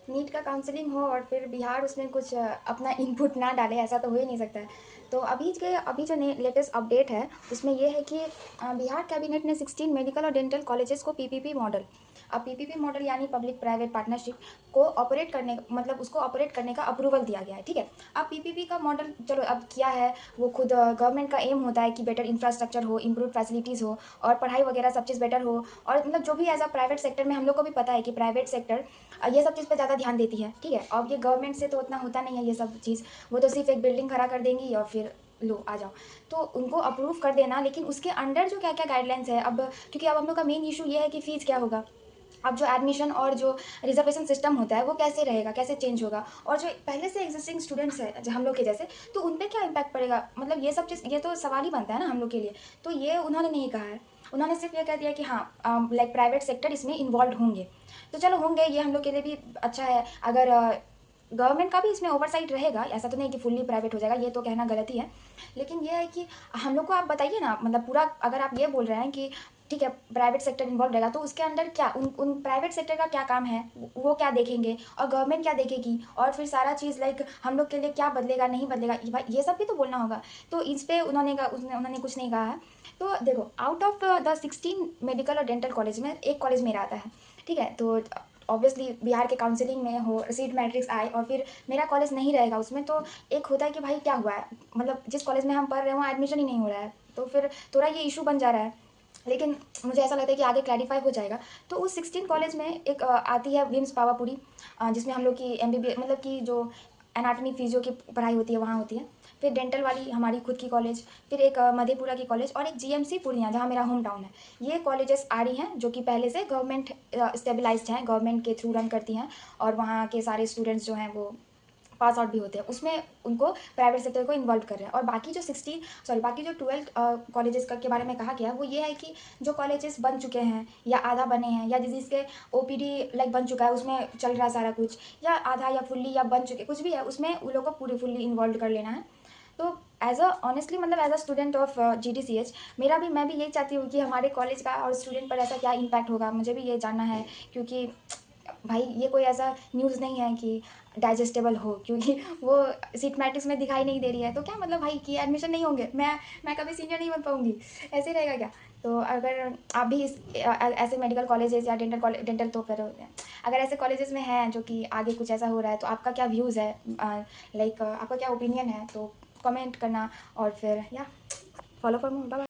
NEET का counselling हो और फिर बिहार उसमें कुछ अपना इनपुट ना डाले, ऐसा तो हो ही नहीं सकता है। तो अभी जो लेटेस्ट अपडेट है उसमें ये है कि बिहार कैबिनेट ने 16 मेडिकल और डेंटल कॉलेजेस को पीपीपी मॉडल, अब पीपीपी मॉडल यानी पब्लिक प्राइवेट पार्टनरशिप को ऑपरेट करने, मतलब उसको ऑपरेट करने का अप्रूवल दिया गया है। ठीक है, अब पीपीपी का मॉडल चलो अब किया है, वो खुद गवर्नमेंट का एम होता है कि बेटर इंफ्रास्ट्रक्चर हो, इम्प्रूव फैसिलिटीज़ हो और पढ़ाई वगैरह सब चीज़ बेटर हो। और मतलब जो भी एज अ प्राइवेट सेक्टर में हम लोग को भी पता है कि प्राइवेट सेक्टर ये सब चीज़ पे ज़्यादा ध्यान देती है। ठीक है, अब ये गवर्नमेंट से तो उतना होता नहीं है ये सब चीज़, वो तो सिर्फ एक बिल्डिंग खड़ा कर देंगी और फिर लो आ जाओ, तो उनको अप्रूव कर देना। लेकिन उसके अंडर जो क्या क्या गाइडलाइंस है, अब क्योंकि अब हम लोग का मेन इशू ये है कि फ़ीस क्या होगा, अब जो एडमिशन और जो रिजर्वेशन सिस्टम होता है वो कैसे रहेगा, कैसे चेंज होगा, और जो पहले से एग्जिस्टिंग स्टूडेंट्स हैं जो हम लोग के जैसे, तो उन पर क्या इम्पैक्ट पड़ेगा, मतलब ये सब चीज़, ये तो सवाल ही बनता है ना हम लोग के लिए। तो ये उन्होंने नहीं कहा है, उन्होंने सिर्फ ये कह दिया कि हाँ लाइक प्राइवेट सेक्टर इसमें इन्वॉल्व होंगे। तो चलो होंगे, ये हम लोग के लिए भी अच्छा है। अगर गवर्नमेंट का भी इसमें ओवरसाइट रहेगा, ऐसा तो नहीं कि फुल्ली प्राइवेट हो जाएगा, ये तो कहना गलत ही है। लेकिन ये है कि हम लोग को आप बताइए ना, मतलब पूरा अगर आप ये बोल रहे हैं कि ठीक है प्राइवेट सेक्टर इन्वॉल्व रहेगा, तो उसके अंदर क्या उन प्राइवेट सेक्टर का क्या काम है, वो क्या देखेंगे और गवर्नमेंट क्या देखेगी, और फिर सारा चीज़ लाइक हम लोग के लिए क्या बदलेगा नहीं बदलेगा, भाई ये सब भी तो बोलना होगा। तो इस पर उन्होंने कुछ नहीं कहा है। तो देखो, आउट ऑफ द 16 मेडिकल और डेंटल कॉलेज में एक कॉलेज मेरा आता है। ठीक है, तो ऑब्वियसली बिहार के काउंसिलिंग में हो, सीट मैट्रिक्स आए और फिर मेरा कॉलेज नहीं रहेगा उसमें, तो एक होता है कि भाई क्या हुआ है, मतलब जिस कॉलेज में हम पढ़ रहे हैं वहाँ एडमिशन ही नहीं हो रहा है, तो फिर थोड़ा ये इशू बन जा रहा है। लेकिन मुझे ऐसा लगता है कि आगे क्लैरिफाई हो जाएगा। तो उस 16 कॉलेज में एक आती है विम्स पावापुरी, जिसमें हम लोग की एमबीबीएस मतलब कि जो एनाटमी फिजियो की पढ़ाई होती है वहाँ होती है। फिर डेंटल वाली हमारी खुद की कॉलेज, फिर एक मधेपुरा की कॉलेज और एक जीएमसी पूर्णिया जहाँ मेरा होम टाउन है। ये कॉलेजेस आ रही हैं जो कि पहले से गवर्नमेंट स्टेबलाइज्ड हैं, गवर्नमेंट के थ्रू रन करती हैं, और वहाँ के सारे स्टूडेंट्स जो हैं वो पास आउट भी होते हैं, उसमें उनको प्राइवेट सेक्टर को इन्वॉल्व कर रहे हैं। और बाकी जो 12 कॉलेजेस का के बारे में कहा गया वो ये है कि जो कॉलेजेस बन चुके हैं या आधा बने हैं या जिसके ओपीडी लाइक बन चुका है, उसमें चल रहा है सारा कुछ, या आधा या फुल्ली या बन चुके कुछ भी है, उसमें उन लोगों को पूरी फुल्ली इन्वॉल्व कर लेना है। तो एज अ ऑनेस्टली मतलब एज अ स्टूडेंट ऑफ जीडीसीएच, मैं भी यही चाहती हूँ कि हमारे कॉलेज का और स्टूडेंट पर ऐसा क्या इम्पैक्ट होगा, मुझे भी ये जानना है। क्योंकि भाई ये कोई ऐसा न्यूज़ नहीं है कि डाइजेस्टेबल हो, क्योंकि वो सीट मैट्रिक्स में दिखाई नहीं दे रही है, तो क्या मतलब भाई कि एडमिशन नहीं होंगे, मैं कभी सीनियर नहीं बन पाऊंगी, ऐसे रहेगा क्या। तो अगर आप भी ऐसे मेडिकल कॉलेजेस या डेंटल तो फिर अगर ऐसे कॉलेजेस में हैं जो कि आगे कुछ ऐसा हो रहा है, तो आपका क्या व्यूज़ है, लाइक आपका क्या ओपिनियन है, तो कमेंट करना। और फिर या फॉलो फॉर मोर, बाय।